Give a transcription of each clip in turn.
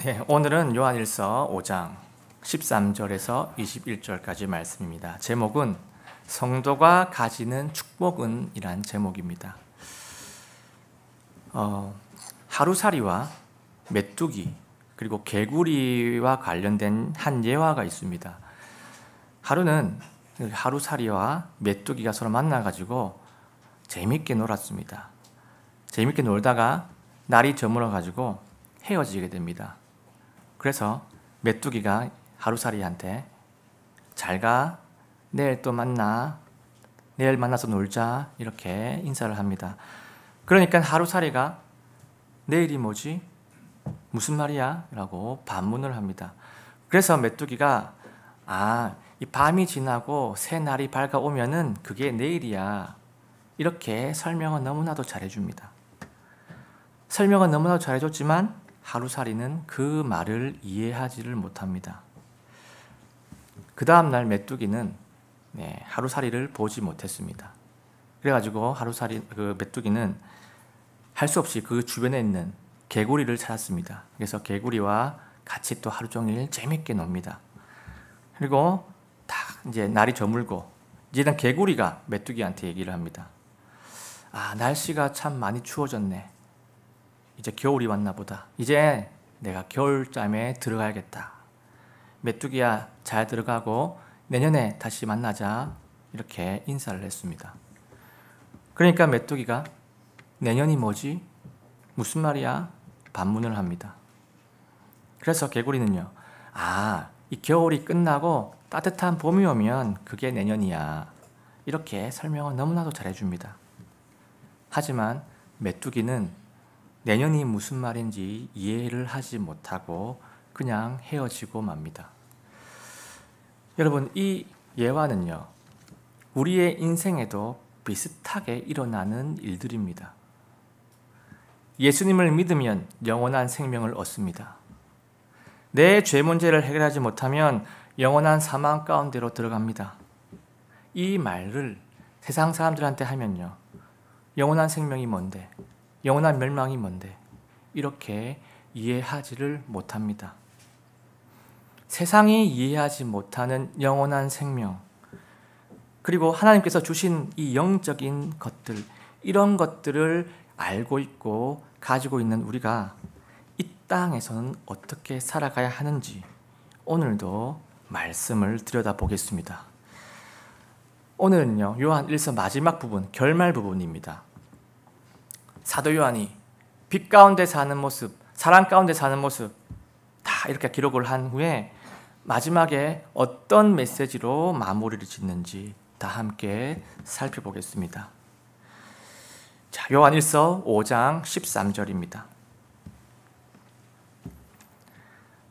네, 오늘은 요한일서 5장 13절에서 21절까지 말씀입니다. 제목은 성도가 가지는 축복은 이란 제목입니다. 하루살이와 메뚜기 그리고 개구리와 관련된 한 예화가 있습니다. 하루살이와 메뚜기가 서로 만나가지고 재밌게 놀았습니다. 재밌게 놀다가 날이 저물어가지고 헤어지게 됩니다. 그래서 메뚜기가 하루살이한테 잘 가, 내일 또 만나, 내일 만나서 놀자 이렇게 인사를 합니다. 그러니까 하루살이가 내일이 뭐지? 무슨 말이야? 라고 반문을 합니다. 그래서 메뚜기가 이 밤이 지나고 새 날이 밝아오면은 그게 내일이야 이렇게 설명을 너무나도 잘해줍니다. 설명은 너무나도 잘해줬지만 하루살이는 그 말을 이해하지를 못합니다. 그 다음날 메뚜기는 하루살이를 보지 못했습니다. 그래가지고 메뚜기는 할 수 없이 그 주변에 있는 개구리를 찾았습니다. 그래서 개구리와 같이 또 하루 종일 재밌게 놉니다. 그리고 이제 날이 저물고 이제는 개구리가 메뚜기한테 얘기를 합니다. 날씨가 참 많이 추워졌네. 이제 겨울이 왔나 보다. 이제 내가 겨울잠에 들어가야겠다. 메뚜기야 잘 들어가고 내년에 다시 만나자. 이렇게 인사를 했습니다. 그러니까 메뚜기가 내년이 뭐지? 무슨 말이야? 반문을 합니다. 그래서 개구리는요. 이 겨울이 끝나고 따뜻한 봄이 오면 그게 내년이야. 이렇게 설명을 너무나도 잘해줍니다. 하지만 메뚜기는 내년이 무슨 말인지 이해를 하지 못하고 그냥 헤어지고 맙니다. 여러분, 이 예화는요, 우리의 인생에도 비슷하게 일어나는 일들입니다. 예수님을 믿으면 영원한 생명을 얻습니다. 내 죄 문제를 해결하지 못하면 영원한 사망 가운데로 들어갑니다. 이 말을 세상 사람들한테 하면요, 영원한 생명이 뭔데? 영원한 멸망이 뭔데? 이렇게 이해하지를 못합니다. 세상이 이해하지 못하는 영원한 생명, 그리고 하나님께서 주신 이 영적인 것들, 이런 것들을 알고 있고 가지고 있는 우리가 이 땅에서는 어떻게 살아가야 하는지 오늘도 말씀을 들여다보겠습니다. 오늘은요, 요한 1서 마지막 부분, 결말 부분입니다. 사도 요한이 빛 가운데 사는 모습, 사랑 가운데 사는 모습 다 이렇게 기록을 한 후에 마지막에 어떤 메시지로 마무리를 짓는지 다 함께 살펴보겠습니다. 자, 요한 1서 5장 13절입니다.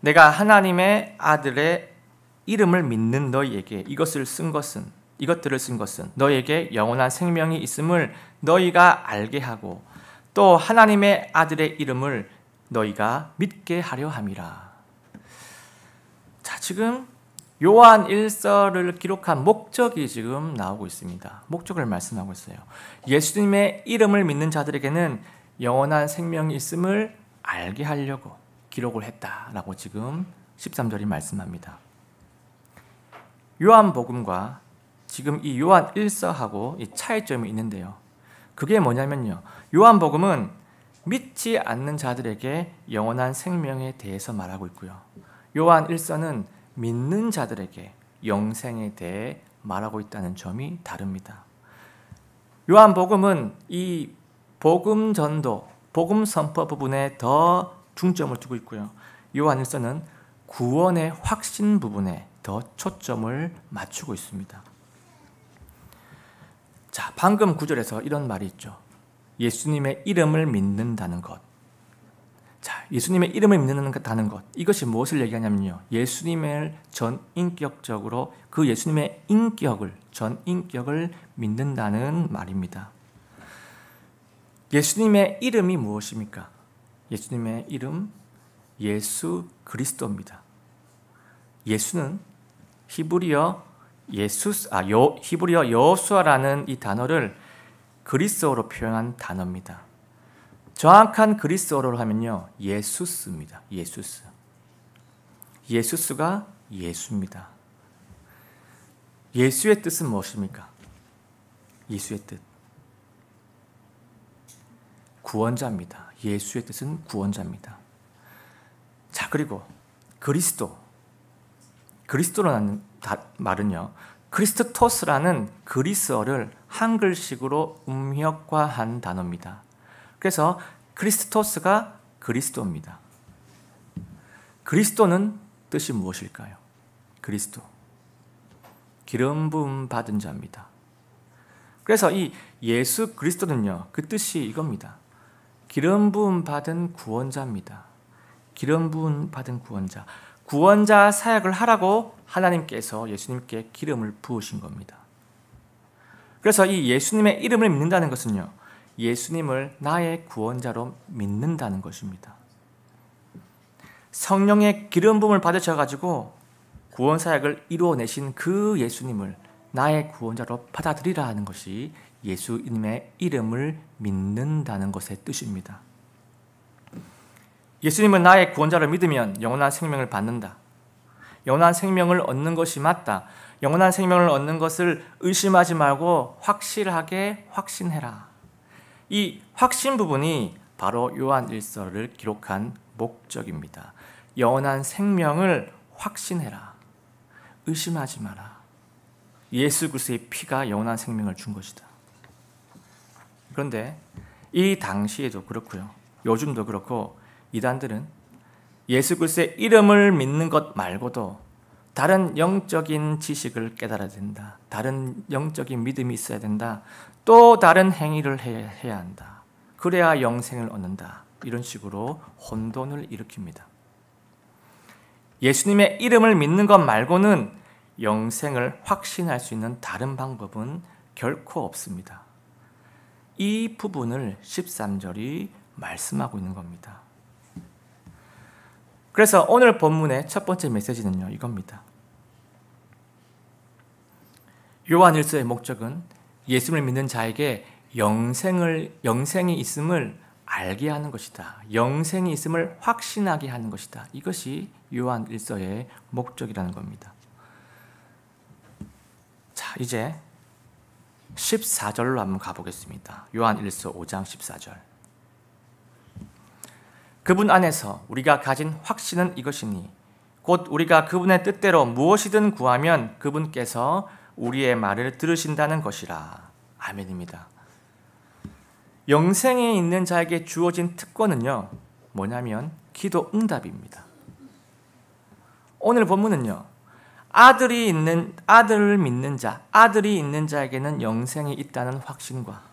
내가 하나님의 아들의 이름을 믿는 너희에게 이것들을 쓴 것은 너희에게 영원한 생명이 있음을 너희가 알게 하고 또 하나님의 아들의 이름을 너희가 믿게 하려 함이라. 자, 지금 요한 1서를 기록한 목적이 지금 나오고 있습니다. 목적을 말씀하고 있어요. 예수님의 이름을 믿는 자들에게는 영원한 생명이 있음을 알게 하려고 기록을 했다라고 지금 13절이 말씀합니다. 요한복음과 지금 이 요한 1서하고 이 차이점이 있는데요. 그게 뭐냐면요, 요한복음은 믿지 않는 자들에게 영원한 생명에 대해서 말하고 있고요, 요한 1서는 믿는 자들에게 영생에 대해 말하고 있다는 점이 다릅니다. 요한복음은 이 복음 전도, 복음 선포 부분에 더 중점을 두고 있고요, 요한 1서는 구원의 확신 부분에 더 초점을 맞추고 있습니다. 자, 방금 구절에서 이런 말이 있죠. 예수님의 이름을 믿는다는 것. 자, 예수님의 이름을 믿는다는 것. 이것이 무엇을 얘기하냐면요, 예수님을 전인격적으로 그 예수님의 전인격을 믿는다는 말입니다. 예수님의 이름이 무엇입니까? 예수님의 이름, 예수 그리스도입니다. 예수는 히브리어 여호수아라는 이 단어를 그리스어로 표현한 단어입니다. 정확한 그리스어로 하면요, 예수스입니다. 예수스. 예수스가 예수입니다. 예수의 뜻은 무엇입니까? 예수의 뜻. 구원자입니다. 예수의 뜻은 구원자입니다. 자, 그리고 그리스도라는 말은요, 크리스토스라는 그리스어를 한글식으로 음역화한 단어입니다. 그래서 크리스토스가 그리스도입니다. 그리스도는 뜻이 무엇일까요? 그리스도. 기름 부음 받은 자입니다. 그래서 이 예수 그리스도는요, 그 뜻이 이겁니다. 기름 부음 받은 구원자입니다. 기름 부음 받은 구원자. 구원자 사역을 하라고 하나님께서 예수님께 기름을 부으신 겁니다. 그래서 이 예수님의 이름을 믿는다는 것은요, 예수님을 나의 구원자로 믿는다는 것입니다. 성령의 기름 부음을 받으셔가지고 구원 사역을 이루어내신 그 예수님을 나의 구원자로 받아들이라 하는 것이 예수님의 이름을 믿는다는 것의 뜻입니다. 예수님은 나의 구원자를 믿으면 영원한 생명을 받는다. 영원한 생명을 얻는 것이 맞다. 영원한 생명을 얻는 것을 의심하지 말고 확실하게 확신해라. 이 확신 부분이 바로 요한 1서를 기록한 목적입니다. 영원한 생명을 확신해라. 의심하지 마라. 예수 그리스도의 피가 영원한 생명을 준 것이다. 그런데 이 당시에도 그렇고요, 요즘도 그렇고, 이단들은 예수 그리스도의 이름을 믿는 것 말고도 다른 영적인 지식을 깨달아야 된다. 다른 영적인 믿음이 있어야 된다. 또 다른 행위를 해야 한다. 그래야 영생을 얻는다. 이런 식으로 혼돈을 일으킵니다. 예수님의 이름을 믿는 것 말고는 영생을 확신할 수 있는 다른 방법은 결코 없습니다. 이 부분을 13절이 말씀하고 있는 겁니다. 그래서 오늘 본문의 첫 번째 메시지는요, 이겁니다. 요한 1서의 목적은 예수를 믿는 자에게 영생이 있음을 알게 하는 것이다. 영생이 있음을 확신하게 하는 것이다. 이것이 요한 1서의 목적이라는 겁니다. 자, 이제 14절로 한번 가보겠습니다. 요한 1서 5장 14절. 그분 안에서 우리가 가진 확신은 이것이니 곧 우리가 그분의 뜻대로 무엇이든 구하면 그분께서 우리의 말을 들으신다는 것이라. 아멘입니다. 영생에 있는 자에게 주어진 특권은요, 뭐냐면 기도 응답입니다. 오늘 본문은요, 아들을 믿는 자, 아들이 있는 자에게는 영생이 있다는 확신과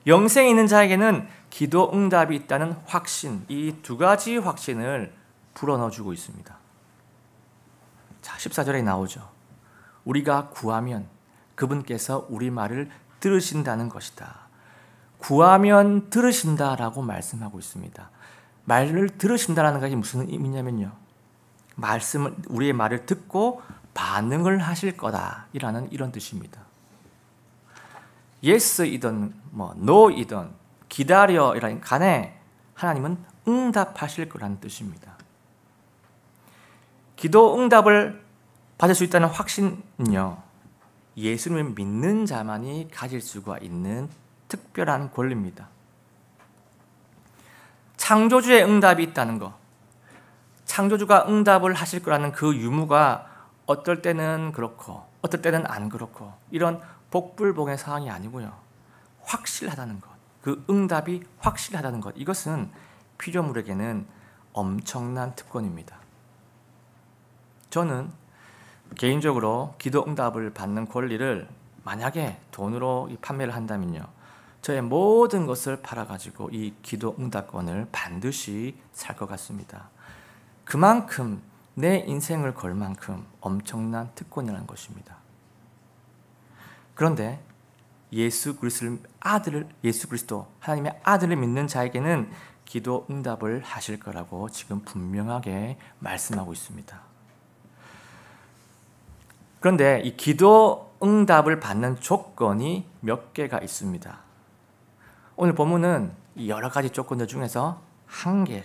영생이 있는 자에게는 기도 응답이 있다는 확신, 이 두 가지 확신을 불어넣어주고 있습니다. 자, 14절에 나오죠. 우리가 구하면 그분께서 우리 말을 들으신다는 것이다. 구하면 들으신다라고 말씀하고 있습니다. 말을 들으신다라는 것이 무슨 의미냐면요, 우리의 말을 듣고 반응을 하실 거다라는 이런 뜻입니다. 예스이든 노이든 기다려라는 간에 하나님은 응답하실 거라는 뜻입니다. 기도 응답을 받을 수 있다는 확신은요, 예수님을 믿는 자만이 가질 수가 있는 특별한 권리입니다. 창조주의 응답이 있다는 것, 창조주가 응답을 하실 거라는 그 유무가 어떨 때는 그렇고 어떨 때는 안 그렇고 이런 복불복의 상황이 아니고요, 확실하다는 것, 그 응답이 확실하다는 것, 이것은 피조물에게는 엄청난 특권입니다. 저는 개인적으로 기도 응답을 받는 권리를 만약에 돈으로 판매를 한다면요, 저의 모든 것을 팔아가지고 이 기도 응답권을 반드시 살 것 같습니다. 그만큼 내 인생을 걸 만큼 엄청난 특권이라는 것입니다. 그런데 예수 그리스도 하나님의 아들을 믿는 자에게는 기도 응답을 하실 거라고 지금 분명하게 말씀하고 있습니다. 그런데 이 기도 응답을 받는 조건이 몇 개가 있습니다. 오늘 본문은 이 여러 가지 조건들 중에서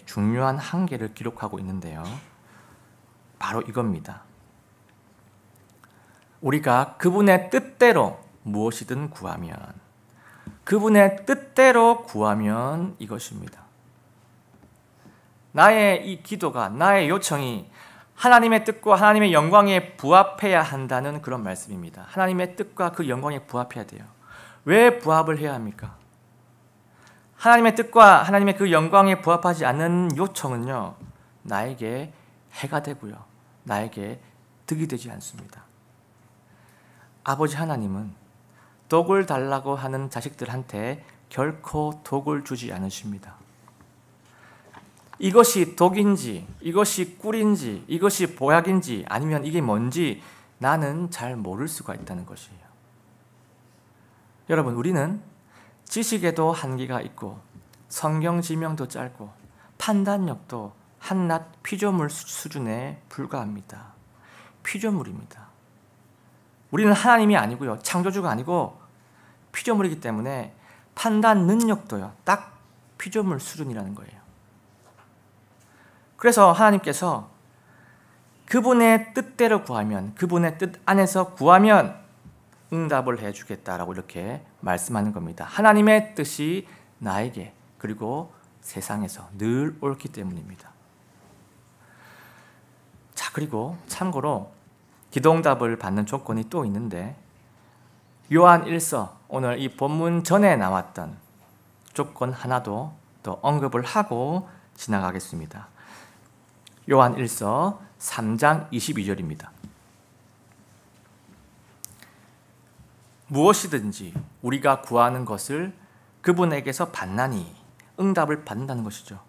중요한 한 개를 기록하고 있는데요, 바로 이겁니다. 우리가 그분의 뜻대로 무엇이든 구하면, 그분의 뜻대로 구하면 이것입니다. 나의 이 기도가, 나의 요청이 하나님의 뜻과 하나님의 영광에 부합해야 한다는 그런 말씀입니다. 하나님의 뜻과 그 영광에 부합해야 돼요. 왜 부합을 해야 합니까? 하나님의 뜻과 하나님의 그 영광에 부합하지 않는 요청은요, 나에게 해가 되고요, 나에게 득이 되지 않습니다. 아버지 하나님은 독을 달라고 하는 자식들한테 결코 독을 주지 않으십니다. 이것이 독인지, 이것이 꿀인지, 이것이 보약인지, 아니면 이게 뭔지 나는 잘 모를 수가 있다는 것이에요. 여러분, 우리는 지식에도 한계가 있고 성경 지명도 짧고 판단력도 한낱 피조물 수준에 불과합니다. 피조물입니다. 우리는 하나님이 아니고요, 창조주가 아니고 피조물이기 때문에 판단 능력도요, 딱 피조물 수준이라는 거예요. 그래서 하나님께서 그분의 뜻대로 구하면, 그분의 뜻 안에서 구하면 응답을 해주겠다라고 이렇게 말씀하는 겁니다. 하나님의 뜻이 나에게 그리고 세상에서 늘 옳기 때문입니다. 자, 그리고 참고로 기도응답을 받는 조건이 또 있는데, 요한 1서, 오늘 이 본문 전에 나왔던 조건 하나도 더 언급을 하고 지나가겠습니다. 요한 1서 3장 22절입니다. 무엇이든지 우리가 구하는 것을 그분에게서 받나니, 응답을 받는다는 것이죠.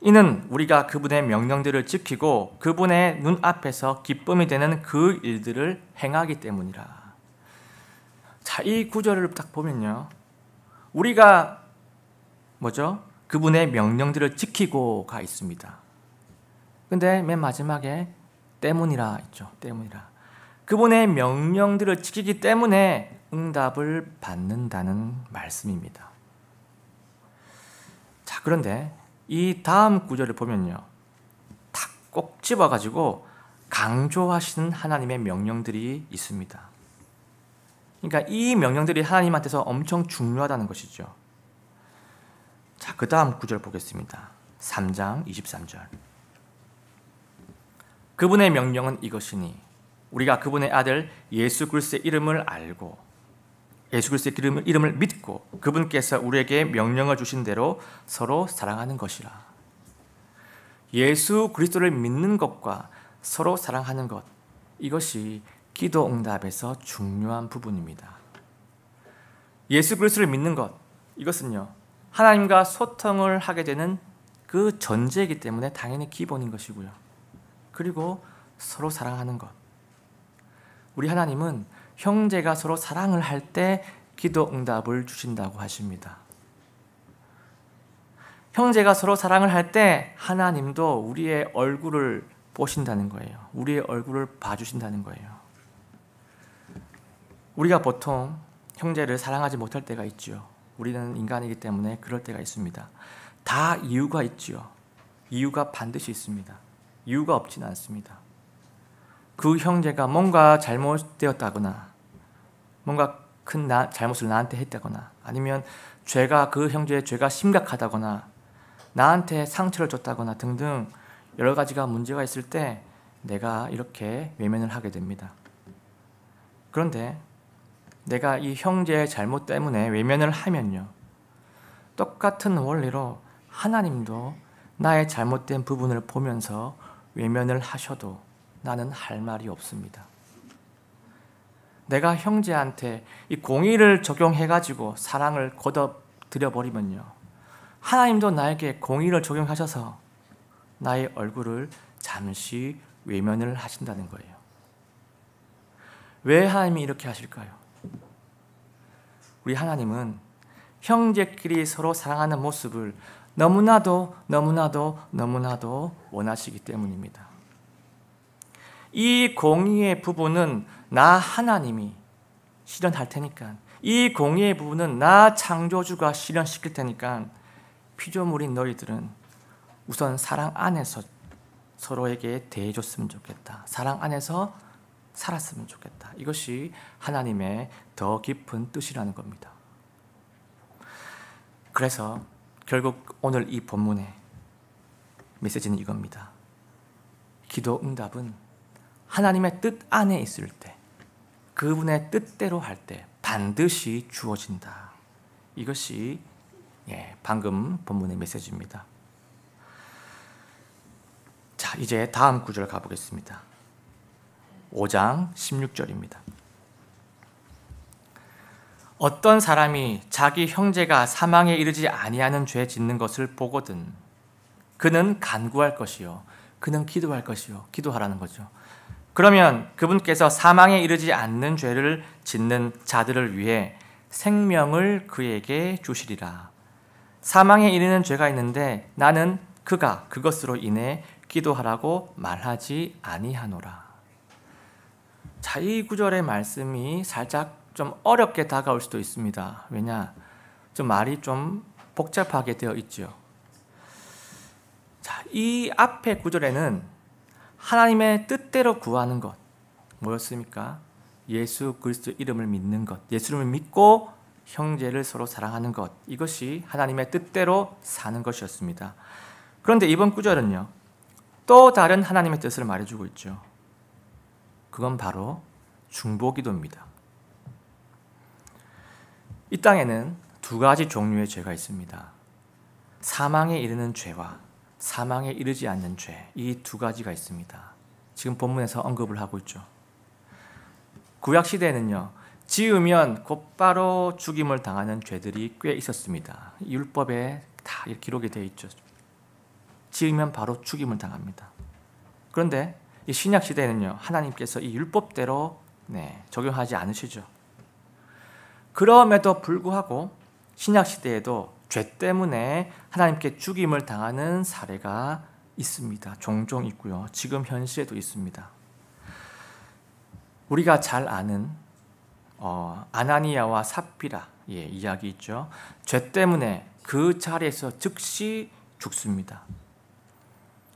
이는 우리가 그분의 명령들을 지키고 그분의 눈앞에서 기쁨이 되는 그 일들을 행하기 때문이라. 자, 이 구절을 딱 보면요, 우리가 뭐죠? 그분의 명령들을 지키고가 있습니다. 근데 맨 마지막에 때문이라 있죠. 때문이라. 그분의 명령들을 지키기 때문에 응답을 받는다는 말씀입니다. 자, 그런데 이 다음 구절을 보면요, 탁 꼭 집어가지고 강조하시는 하나님의 명령들이 있습니다. 그러니까 이 명령들이 하나님한테서 엄청 중요하다는 것이죠. 자, 그 다음 구절 보겠습니다. 3장 23절. 그분의 명령은 이것이니 우리가 그분의 아들 예수 그리스도의 이름을 알고 예수 그리스도의 이름을 믿고 그분께서 우리에게 명령을 주신 대로 서로 사랑하는 것이라. 예수 그리스도를 믿는 것과 서로 사랑하는 것, 이것이 기도 응답에서 중요한 부분입니다. 예수 그리스도를 믿는 것, 이것은요, 하나님과 소통을 하게 되는 그 전제이기 때문에 당연히 기본인 것이고요. 그리고 서로 사랑하는 것, 우리 하나님은 형제가 서로 사랑을 할 때 기도 응답을 주신다고 하십니다. 형제가 서로 사랑을 할 때 하나님도 우리의 얼굴을 보신다는 거예요. 우리의 얼굴을 봐주신다는 거예요. 우리가 보통 형제를 사랑하지 못할 때가 있죠. 우리는 인간이기 때문에 그럴 때가 있습니다. 다 이유가 있죠. 이유가 반드시 있습니다. 이유가 없지는 않습니다. 그 형제가 뭔가 잘못되었다거나, 뭔가 큰 잘못을 나한테 했다거나, 아니면 그 형제의 죄가 심각하다거나, 나한테 상처를 줬다거나 등등 여러 가지가 문제가 있을 때 내가 이렇게 외면을 하게 됩니다. 그런데 내가 이 형제의 잘못 때문에 외면을 하면요, 똑같은 원리로 하나님도 나의 잘못된 부분을 보면서 외면을 하셔도 나는 할 말이 없습니다. 내가 형제한테 이 공의를 적용해가지고 사랑을 거둬들여버리면요, 하나님도 나에게 공의를 적용하셔서 나의 얼굴을 잠시 외면을 하신다는 거예요. 왜 하나님이 이렇게 하실까요? 우리 하나님은 형제끼리 서로 사랑하는 모습을 너무나도 원하시기 때문입니다. 이 공의의 부분은 나 하나님이 실현할 테니까, 이 공의의 부분은 나 창조주가 실현시킬 테니까, 피조물인 너희들은 우선 사랑 안에서 서로에게 대해줬으면 좋겠다. 사랑 안에서 살았으면 좋겠다. 이것이 하나님의 더 깊은 뜻이라는 겁니다. 그래서 결국 오늘 이 본문의 메시지는 이겁니다. 기도 응답은 하나님의 뜻 안에 있을 때, 그분의 뜻대로 할 때 반드시 주어진다. 이것이 방금 본문의 메시지입니다. 자, 이제 다음 구절 가보겠습니다. 5장 16절입니다. 어떤 사람이 자기 형제가 사망에 이르지 아니하는 죄 짓는 것을 보거든 그는 간구할 것이요, 그는 기도할 것이요. 기도하라는 거죠. 그러면 그분께서 사망에 이르지 않는 죄를 짓는 자들을 위해 생명을 그에게 주시리라. 사망에 이르는 죄가 있는데 나는 그가 그것으로 인해 기도하라고 말하지 아니하노라. 자, 이 구절의 말씀이 살짝 좀 어렵게 다가올 수도 있습니다. 왜냐? 좀 말이 좀 복잡하게 되어 있죠. 자, 이 앞에 구절에는 하나님의 뜻대로 구하는 것 뭐였습니까? 예수 그리스도 이름을 믿는 것, 예수님을 믿고 형제를 서로 사랑하는 것, 이것이 하나님의 뜻대로 사는 것이었습니다. 그런데 이번 구절은요, 또 다른 하나님의 뜻을 말해주고 있죠. 그건 바로 중보기도입니다. 이 땅에는 두 가지 종류의 죄가 있습니다. 사망에 이르는 죄와 사망에 이르지 않는 죄, 이 두 가지가 있습니다. 지금 본문에서 언급을 하고 있죠. 구약시대에는요, 지으면 곧바로 죽임을 당하는 죄들이 꽤 있었습니다. 율법에 다 기록이 되어 있죠. 지으면 바로 죽임을 당합니다. 그런데 이 신약시대에는요, 하나님께서 이 율법대로 적용하지 않으시죠. 그럼에도 불구하고 신약시대에도 죄 때문에 하나님께 죽임을 당하는 사례가 있습니다. 종종 있고요. 지금 현시에도 있습니다. 우리가 잘 아는 아나니아와 삽비라 이야기 있죠. 죄 때문에 그 자리에서 즉시 죽습니다.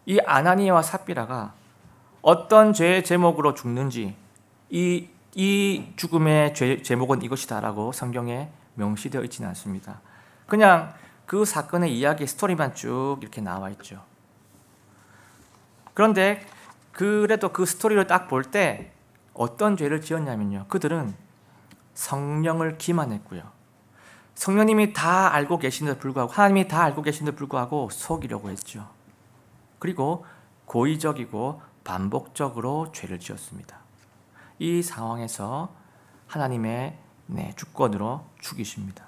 이 아나니아와 삽비라가 어떤 죄의 제목으로 죽는지, 이 죽음의 제목은 이것이다라고 성경에 명시되어 있지는 않습니다. 그냥 그 사건의 이야기 스토리만 쭉 이렇게 나와 있죠. 그런데 그래도 그 스토리를 딱 볼 때 어떤 죄를 지었냐면요, 그들은 성령을 기만했고요, 성령님이 다 알고 계신데도 불구하고, 하나님이 다 알고 계신데도 불구하고 속이려고 했죠. 그리고 고의적이고 반복적으로 죄를 지었습니다. 이 상황에서 하나님의 주권으로 죽이십니다.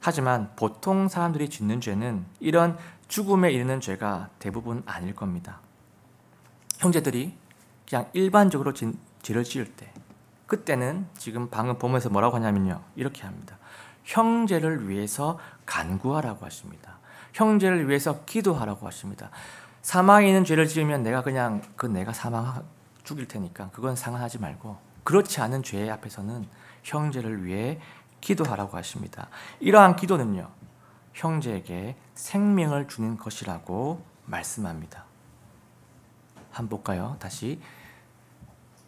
하지만 보통 사람들이 짓는 죄는 이런 죽음에 이르는 죄가 대부분 아닐 겁니다. 형제들이 그냥 일반적으로 죄를 지을 때, 그때는 지금 방금 보면서 뭐라고 하냐면요, 이렇게 합니다. 형제를 위해서 간구하라고 하십니다. 형제를 위해서 기도하라고 하십니다. 사망에 있는 죄를 지으면 내가 죽일 테니까 그건 상관하지 말고, 그렇지 않은 죄 앞에서는 형제를 위해 기도하라고 하십니다. 이러한 기도는요, 형제에게 생명을 주는 것이라고 말씀합니다. 한번 볼까요? 다시.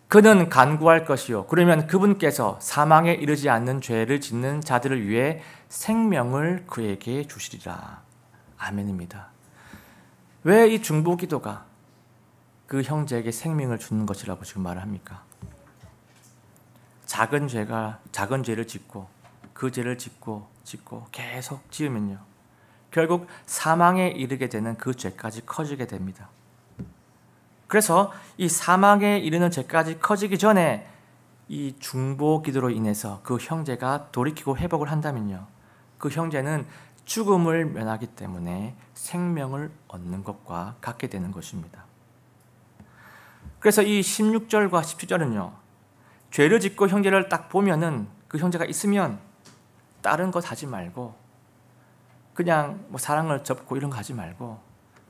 그는 간구할 것이요, 그러면 그분께서 사망에 이르지 않는 죄를 짓는 자들을 위해 생명을 그에게 주시리라. 아멘입니다. 왜 이 중보기도가 그 형제에게 생명을 주는 것이라고 지금 말을 합니까? 작은 죄를 짓고 그 죄를 짓고 계속 지으면요, 결국 사망에 이르게 되는 그 죄까지 커지게 됩니다. 그래서 이 사망에 이르는 죄까지 커지기 전에 이 중보 기도로 인해서 그 형제가 돌이키고 회복을 한다면요, 그 형제는 죽음을 면하기 때문에 생명을 얻는 것과 같게 되는 것입니다. 그래서 이 16절과 17절은요, 죄를 짓고 형제를 딱 보면은 그 형제가 있으면 다른 것 하지 말고, 그냥 사랑을 접고 이런 거 하지 말고,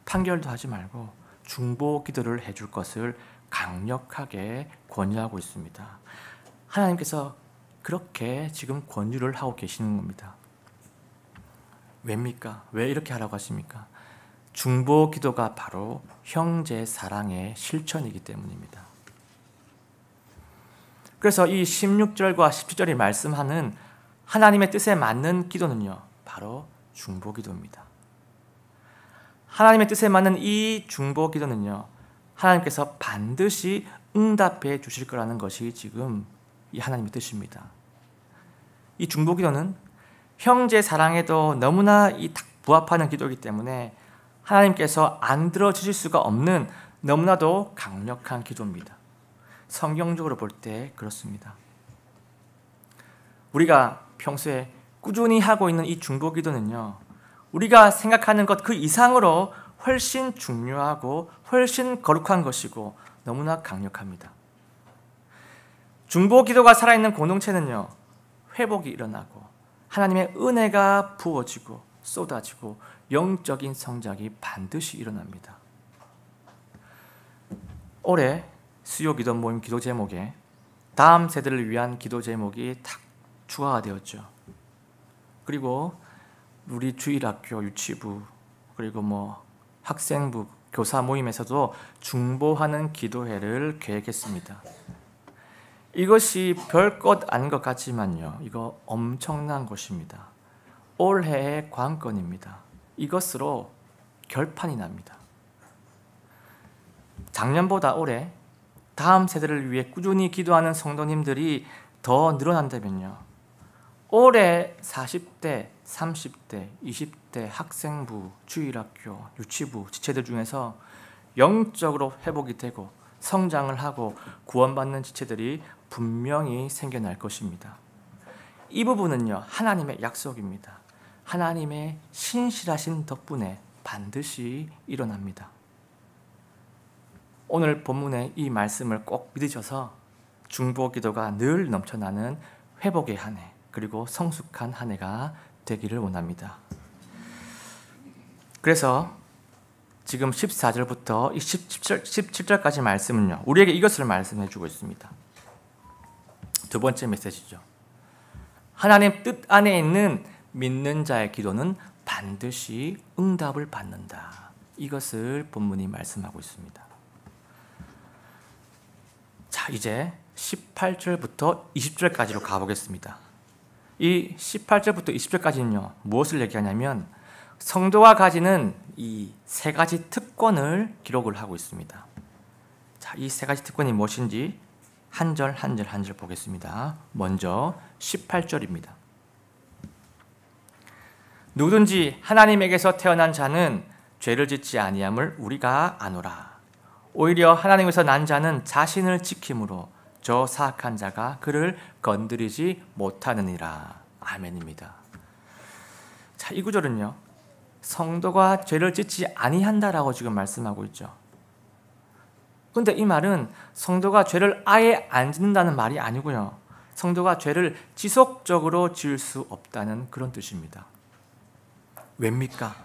판결도 하지 말고 중보 기도를 해줄 것을 강력하게 권유하고 있습니다. 하나님께서 그렇게 지금 권유를 하고 계시는 겁니다. 왜입니까? 왜 이렇게 하라고 하십니까? 중보 기도가 바로 형제 사랑의 실천이기 때문입니다. 그래서 이 16절과 17절이 말씀하는 하나님의 뜻에 맞는 기도는요, 바로 중보 기도입니다. 하나님의 뜻에 맞는 이 중보 기도는요, 하나님께서 반드시 응답해 주실 거라는 것이 지금 이 하나님의 뜻입니다. 이 중보 기도는 형제 사랑에도 너무나 딱 부합하는 기도이기 때문에 하나님께서 안 들어주실 수가 없는 너무나도 강력한 기도입니다. 성경적으로 볼 때 그렇습니다. 우리가 평소에 꾸준히 하고 있는 이 중보 기도는요, 우리가 생각하는 것 그 이상으로 훨씬 중요하고 훨씬 거룩한 것이고 너무나 강력합니다. 중보 기도가 살아있는 공동체는요, 회복이 일어나고 하나님의 은혜가 부어지고 쏟아지고 영적인 성장이 반드시 일어납니다. 올해 수요 기도 모임 기도 제목에 다음 세대를 위한 기도 제목이 딱 추가가 되었죠. 그리고 우리 주일학교, 유치부, 그리고 학생부, 교사 모임에서도 중보하는 기도회를 계획했습니다. 이것이 별것 아닌 것 같지만요, 이거 엄청난 것입니다. 올해의 관건입니다. 이것으로 결판이 납니다. 작년보다 올해 다음 세대를 위해 꾸준히 기도하는 성도님들이 더 늘어난다면요, 올해 40대, 30대, 20대 학생부, 주일학교, 유치부 지체들 중에서 영적으로 회복이 되고 성장을 하고 구원받는 지체들이 분명히 생겨날 것입니다. 이 부분은요, 하나님의 약속입니다. 하나님의 신실하신 덕분에 반드시 일어납니다. 오늘 본문의 이 말씀을 꼭 믿으셔서 중보 기도가 늘 넘쳐나는 회복의 한 해, 그리고 성숙한 한 해가 되기를 원합니다. 그래서 지금 14절부터 17절까지 말씀은요, 우리에게 이것을 말씀해 주고 있습니다. 두 번째 메시지죠. 하나님 뜻 안에 있는 믿는 자의 기도는 반드시 응답을 받는다. 이것을 본문이 말씀하고 있습니다. 자, 이제 18절부터 20절까지로 가보겠습니다. 이 18절부터 20절까지는요, 무엇을 얘기하냐면 성도가 가지는 이 세 가지 특권을 기록을 하고 있습니다. 자, 이 세 가지 특권이 무엇인지 한 절 한 절 한 절 보겠습니다. 먼저 18절입니다. 누구든지 하나님에게서 태어난 자는 죄를 짓지 아니함을 우리가 아노라. 오히려 하나님에서 난 자는 자신을 지킴으로 저 사악한 자가 그를 건드리지 못하느니라. 아멘입니다. 자, 이 구절은요, 성도가 죄를 짓지 아니한다라고 지금 말씀하고 있죠. 그런데 이 말은 성도가 죄를 아예 안 짓는다는 말이 아니고요, 성도가 죄를 지속적으로 지을 수 없다는 그런 뜻입니다. 왜입니까?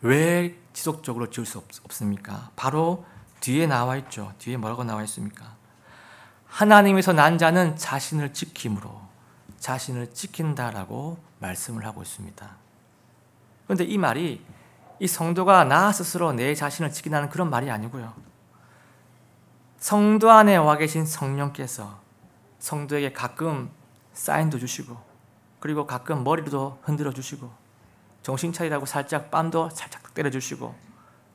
왜 지속적으로 지을 수 없습니까? 바로 뒤에 나와 있죠. 뒤에 뭐라고 나와 있습니까? 하나님에서 난 자는 자신을 지킴으로, 자신을 지킨다라고 말씀을 하고 있습니다. 그런데 이 말이 이 성도가 나 스스로 내 자신을 지킨다는 그런 말이 아니고요, 성도 안에 와 계신 성령께서 성도에게 가끔 사인도 주시고, 그리고 가끔 머리도 흔들어 주시고, 정신 차리라고 살짝 뺨도 살짝 때려주시고,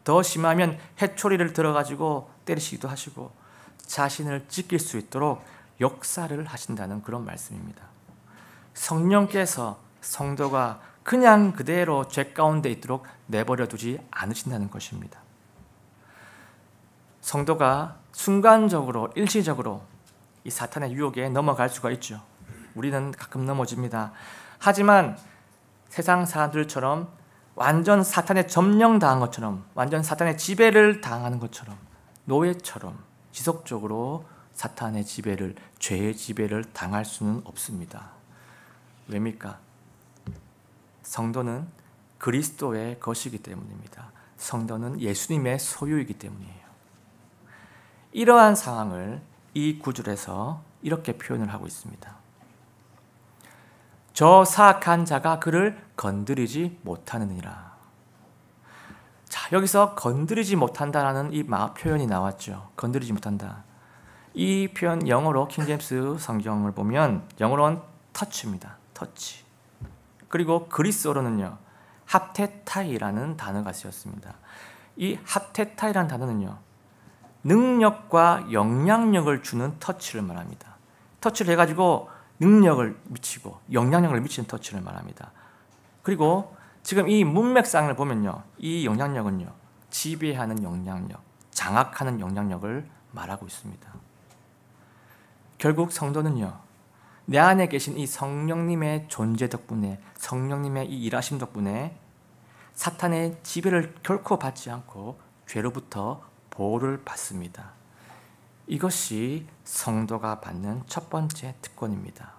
더 심하면 해초리를 들어가지고 때리시기도 하시고, 자신을 지킬 수 있도록 역사를 하신다는 그런 말씀입니다. 성령께서 성도가 그냥 그대로 죄 가운데 있도록 내버려 두지 않으신다는 것입니다. 성도가 순간적으로, 일시적으로 이 사탄의 유혹에 넘어갈 수가 있죠. 우리는 가끔 넘어집니다. 하지만 세상 사람들처럼 완전 사탄에 점령당한 것처럼, 완전 사탄의 지배를 당하는 것처럼, 노예처럼 지속적으로 사탄의 지배를, 죄의 지배를 당할 수는 없습니다. 왜입니까? 성도는 그리스도의 것이기 때문입니다. 성도는 예수님의 소유이기 때문이에요. 이러한 상황을 이 구절에서 이렇게 표현을 하고 있습니다. 저 사악한 자가 그를 건드리지 못하느니라. 자, 여기서 건드리지 못한다라는 이 표현이 나왔죠. 건드리지 못한다. 이 표현 영어로 킹제임스 성경을 보면 영어로는 touch입니다. touch. 그리고 그리스어로는요, 합테타이라는 단어가 쓰였습니다. 이 합테타이라는 단어는요, 능력과 영향력을 주는 터치를 말합니다. 터치를 해가지고 능력을 미치고 영향력을 미치는 터치를 말합니다. 그리고 지금 이 문맥상을 보면요, 이 영향력은요, 지배하는 영향력, 장악하는 영향력을 말하고 있습니다. 결국 성도는요, 내 안에 계신 이 성령님의 존재 덕분에, 성령님의 이 일하심 덕분에 사탄의 지배를 결코 받지 않고 죄로부터 보호를 받습니다. 이것이 성도가 받는 첫 번째 특권입니다.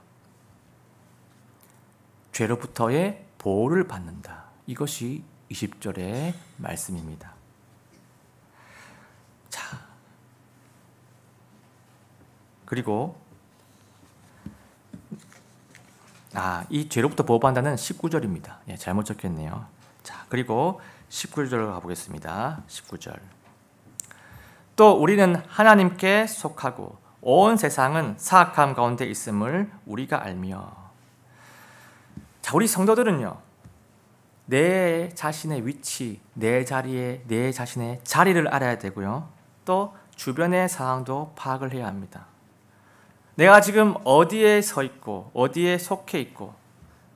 죄로부터의 보호를 받는다. 이것이 20절의 말씀입니다. 자, 그리고 이 죄로부터 보호받는다는 19절입니다. 예, 잘못 적혔네요. 자, 그리고 19절로 가보겠습니다. 19절. 또 우리는 하나님께 속하고 온 세상은 사악함 가운데 있음을 우리가 알며. 자, 우리 성도들은요, 내 자신의 위치, 내 자리에, 내 자신의 자리를 알아야 되고요, 또 주변의 상황도 파악을 해야 합니다. 내가 지금 어디에 서 있고 어디에 속해 있고,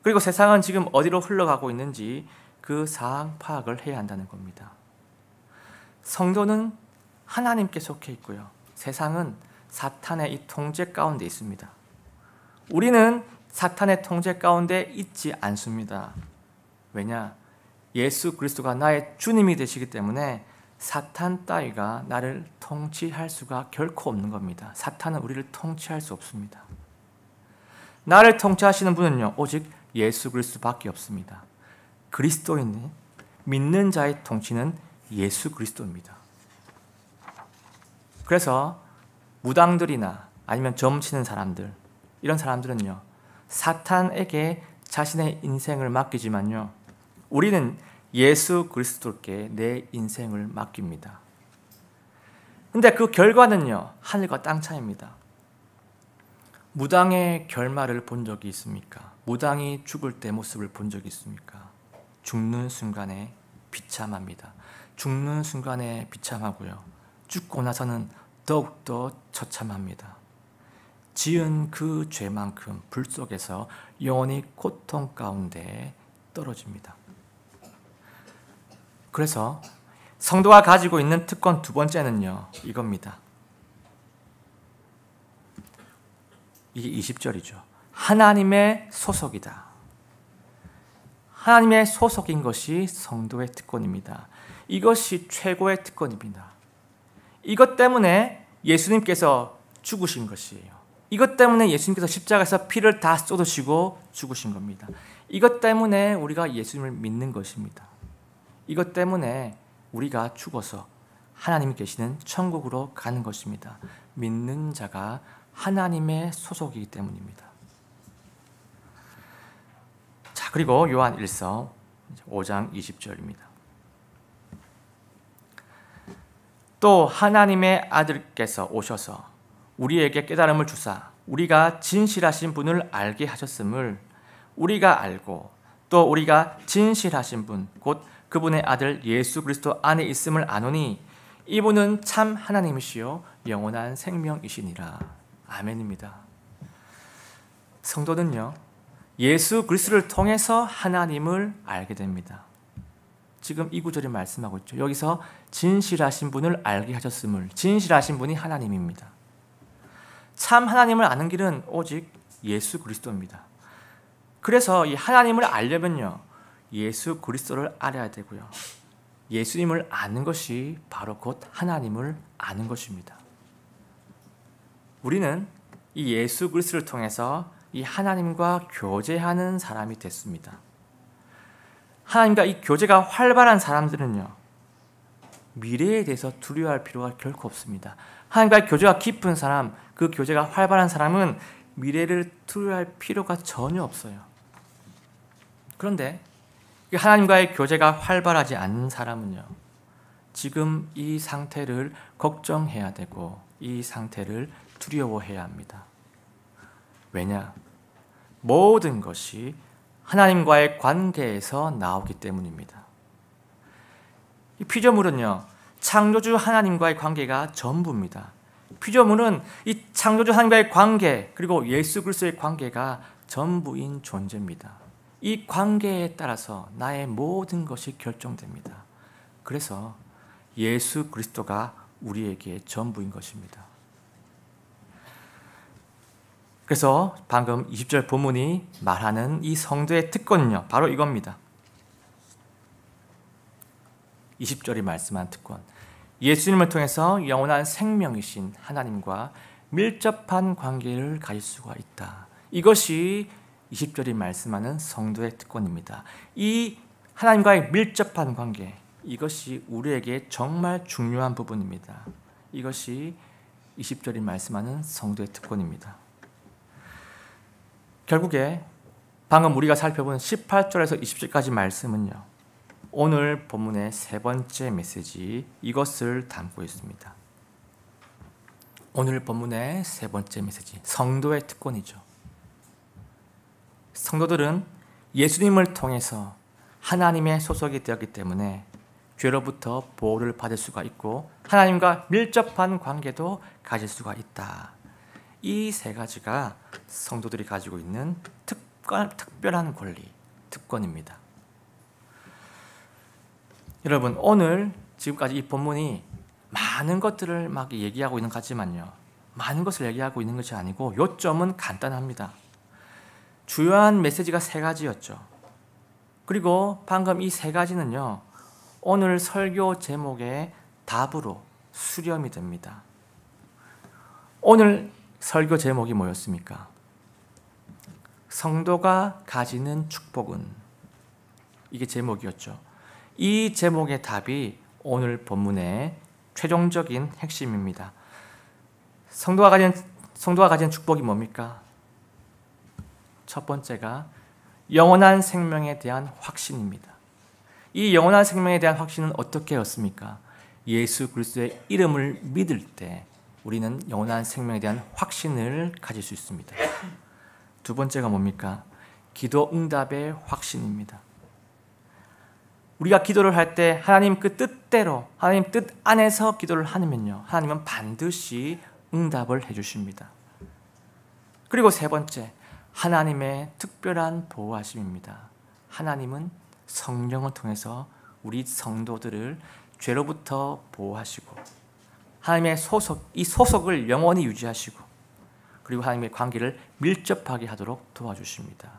그리고 세상은 지금 어디로 흘러가고 있는지 그 상황 파악을 해야 한다는 겁니다. 성도는 하나님께 속해 있고요, 세상은 사탄의 이 통제 가운데 있습니다. 우리는 사탄의 통제 가운데 있지 않습니다. 왜냐? 예수 그리스도가 나의 주님이 되시기 때문에 사탄 따위가 나를 통치할 수가 결코 없는 겁니다. 사탄은 우리를 통치할 수 없습니다. 나를 통치하시는 분은요, 오직 예수 그리스도밖에 없습니다. 그리스도인이 믿는 자의 통치는 예수 그리스도입니다. 그래서 무당들이나 아니면 점치는 사람들, 이런 사람들은요, 사탄에게 자신의 인생을 맡기지만요, 우리는 예수 그리스도께 내 인생을 맡깁니다. 근데 그 결과는요, 하늘과 땅 차이입니다. 무당의 결말을 본 적이 있습니까? 무당이 죽을 때 모습을 본 적이 있습니까? 죽는 순간에 비참합니다. 죽는 순간에 비참하고요, 죽고 나서는 더욱더 처참합니다. 지은 그 죄만큼 불 속에서 영원히 고통 가운데 떨어집니다. 그래서 성도가 가지고 있는 특권 두 번째는요, 이겁니다. 이게 20절이죠. 하나님의 소속이다. 하나님의 소속인 것이 성도의 특권입니다. 이것이 최고의 특권입니다. 이것 때문에 예수님께서 죽으신 것이에요. 이것 때문에 예수님께서 십자가에서 피를 다 쏟으시고 죽으신 겁니다. 이것 때문에 우리가 예수님을 믿는 것입니다. 이것 때문에 우리가 죽어서 하나님이 계시는 천국으로 가는 것입니다. 믿는 자가 하나님의 소속이기 때문입니다. 자, 그리고 요한 1서 5장 20절입니다. 또 하나님의 아들께서 오셔서 우리에게 깨달음을 주사 우리가 진실하신 분을 알게 하셨음을 우리가 알고, 또 우리가 진실하신 분 곧 그분의 아들 예수 그리스도 안에 있음을 아노니 이분은 참 하나님이시요 영원한 생명이시니라. 아멘입니다. 성도는요, 예수 그리스도를 통해서 하나님을 알게 됩니다. 지금 이 구절이 말씀하고 있죠. 여기서 진실하신 분을 알게 하셨음을, 진실하신 분이 하나님입니다. 참 하나님을 아는 길은 오직 예수 그리스도입니다. 그래서 이 하나님을 알려면요, 예수 그리스도를 알아야 되고요, 예수님을 아는 것이 바로 곧 하나님을 아는 것입니다. 우리는 이 예수 그리스도를 통해서 이 하나님과 교제하는 사람이 됐습니다. 하나님과 이 교제가 활발한 사람들은요, 미래에 대해서 두려워할 필요가 결코 없습니다. 하나님과 교제가 깊은 사람, 그 교제가 활발한 사람은 미래를 두려워할 필요가 전혀 없어요. 그런데 하나님과의 교제가 활발하지 않은 사람은요, 지금 이 상태를 걱정해야 되고 이 상태를 두려워해야 합니다. 왜냐? 모든 것이 하나님과의 관계에서 나오기 때문입니다. 이 피조물은요, 창조주 하나님과의 관계가 전부입니다. 피조물은 이 창조주 하나님과의 관계, 그리고 예수 그리스도의 관계가 전부인 존재입니다. 이 관계에 따라서 나의 모든 것이 결정됩니다. 그래서 예수 그리스도가 우리에게 전부인 것입니다. 그래서 방금 20절 본문이 말하는 이 성도의 특권은요, 바로 이겁니다. 20절이 말씀한 특권. 예수님을 통해서 영원한 생명이신 하나님과 밀접한 관계를 가질 수가 있다. 이것이 20절이 말씀하는 성도의 특권입니다. 이 하나님과의 밀접한 관계, 이것이 우리에게 정말 중요한 부분입니다. 이것이 20절이 말씀하는 성도의 특권입니다. 결국에 방금 우리가 살펴본 18절에서 20절까지 말씀은요, 오늘 본문의 세 번째 메시지, 이것을 담고 있습니다. 오늘 본문의 세 번째 메시지, 성도의 특권이죠. 성도들은 예수님을 통해서 하나님의 소속이 되었기 때문에 죄로부터 보호를 받을 수가 있고 하나님과 밀접한 관계도 가질 수가 있다. 이 세 가지가 성도들이 가지고 있는 특별한 권리, 특권입니다. 여러분, 오늘 지금까지 이 본문이 많은 것들을 막 얘기하고 있는 것 같지만요, 많은 것을 얘기하고 있는 것이 아니고 요점은 간단합니다. 주요한 메시지가 세 가지였죠. 그리고 방금 이 세 가지는요, 오늘 설교 제목의 답으로 수렴이 됩니다. 오늘 설교 제목이 뭐였습니까? 성도가 가지는 축복은, 이게 제목이었죠. 이 제목의 답이 오늘 본문의 최종적인 핵심입니다. 성도가 가진 축복이 뭡니까? 첫 번째가 영원한 생명에 대한 확신입니다. 이 영원한 생명에 대한 확신은 어떻게 얻습니까? 예수 그리스도의 이름을 믿을 때 우리는 영원한 생명에 대한 확신을 가질 수 있습니다. 두 번째가 뭡니까? 기도 응답의 확신입니다. 우리가 기도를 할 때 하나님 그 뜻대로, 하나님 뜻 안에서 기도를 하면요, 하나님은 반드시 응답을 해주십니다. 그리고 세 번째, 하나님의 특별한 보호하심입니다. 하나님은 성령을 통해서 우리 성도들을 죄로부터 보호하시고 하나님의 이 소속을 영원히 유지하시고 그리고 하나님의 관계를 밀접하게 하도록 도와주십니다.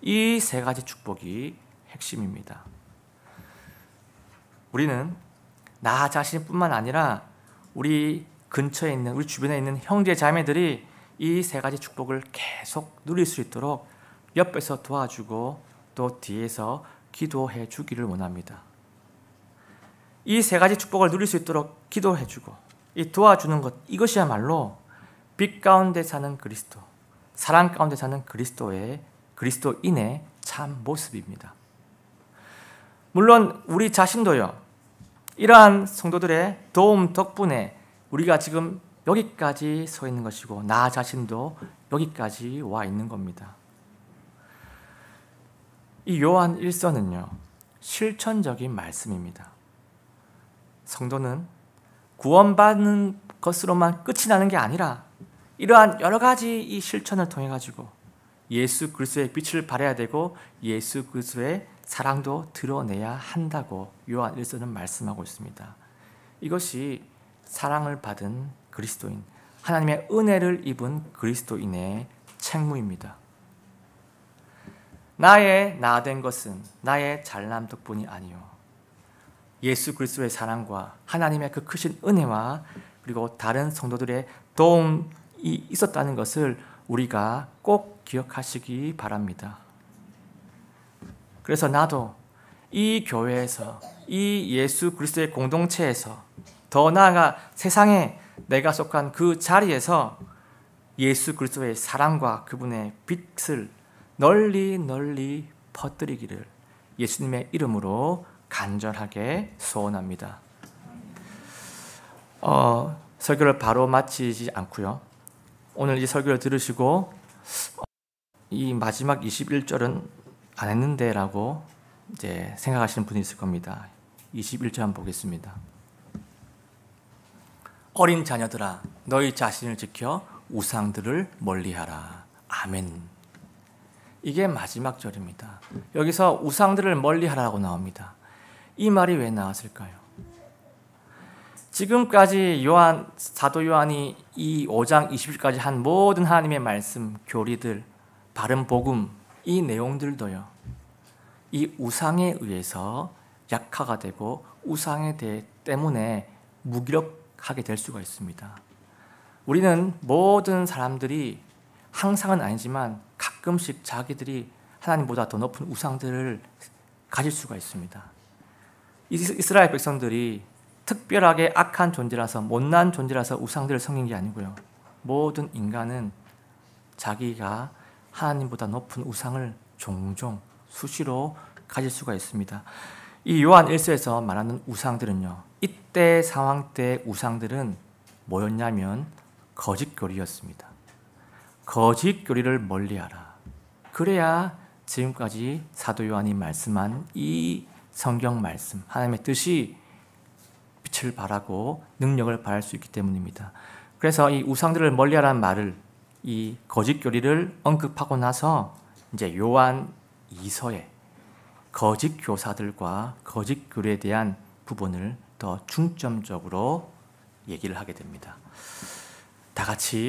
이 세 가지 축복이 핵심입니다. 우리는 나 자신뿐만 아니라 우리 근처에 있는, 우리 주변에 있는 형제 자매들이 이 세 가지 축복을 계속 누릴 수 있도록 옆에서 도와주고 또 뒤에서 기도해 주기를 원합니다. 이 세 가지 축복을 누릴 수 있도록 기도해 주고 이 도와주는 것, 이것이야말로 빛 가운데 사는 그리스도, 사랑 가운데 사는 그리스도인의 참 모습입니다. 물론 우리 자신도요, 이러한 성도들의 도움 덕분에 우리가 지금 여기까지 서 있는 것이고 나 자신도 여기까지 와 있는 겁니다. 이 요한 1서는요, 실천적인 말씀입니다. 성도는 구원받는 것으로만 끝이 나는 게 아니라 이러한 여러 가지 이 실천을 통해 가지고 예수 그리스도의 빛을 발해야 되고 예수 그리스도의 사랑도 드러내야 한다고 요한 1서는 말씀하고 있습니다. 이것이 사랑을 받은 그리스도인, 하나님의 은혜를 입은 그리스도인의 책무입니다. 나의 나된 것은 나의 잘남 덕분이 아니요, 예수 그리스도의 사랑과 하나님의 그 크신 은혜와 그리고 다른 성도들의 도움이 있었다는 것을 우리가 꼭 기억하시기 바랍니다. 그래서 나도 이 교회에서, 이 예수 그리스도의 공동체에서, 더 나아가 세상에 내가 속한 그 자리에서 예수 그리스도의 사랑과 그분의 빛을 널리 널리 퍼뜨리기를 예수님의 이름으로 간절하게 소원합니다. 설교를 바로 마치지 않고요. 오늘 이 설교를 들으시고 이 마지막 21절은 안 했는데 라고 이제 생각하시는 분이 있을 겁니다. 21절 한번 보겠습니다. 어린 자녀들아 너희 자신을 지켜 우상들을 멀리하라. 아멘. 이게 마지막 절입니다. 여기서 우상들을 멀리하라고 나옵니다. 이 말이 왜 나왔을까요? 지금까지 사도 요한이 이 5장 20절까지 한 모든 하나님의 말씀, 교리들, 바른 복음, 이 내용들도요, 이 우상에 의해서 약화가 되고 우상에 때문에 무기력하게 될 수가 있습니다. 우리는 모든 사람들이 항상은 아니지만 가끔씩 자기들이 하나님보다 더 높은 우상들을 가질 수가 있습니다. 이스라엘 백성들이 특별하게 악한 존재라서, 못난 존재라서 우상들을 섬긴 게 아니고요, 모든 인간은 자기가 하나님보다 높은 우상을 종종 수시로 가질 수가 있습니다. 이 요한 1서에서 말하는 우상들은요, 이때 상황 때 우상들은 뭐였냐면 거짓 교리였습니다. 거짓 교리를 멀리하라. 그래야 지금까지 사도 요한이 말씀한 이 성경 말씀, 하나님의 뜻이 빛을 발하고 능력을 발할 수 있기 때문입니다. 그래서 이 우상들을 멀리하라는 말을, 이 거짓 교리를 언급하고 나서 이제 요한 2서에 거짓 교사들과 거짓 교리에 대한 부분을 더 중점적으로 얘기를 하게 됩니다. 다 같이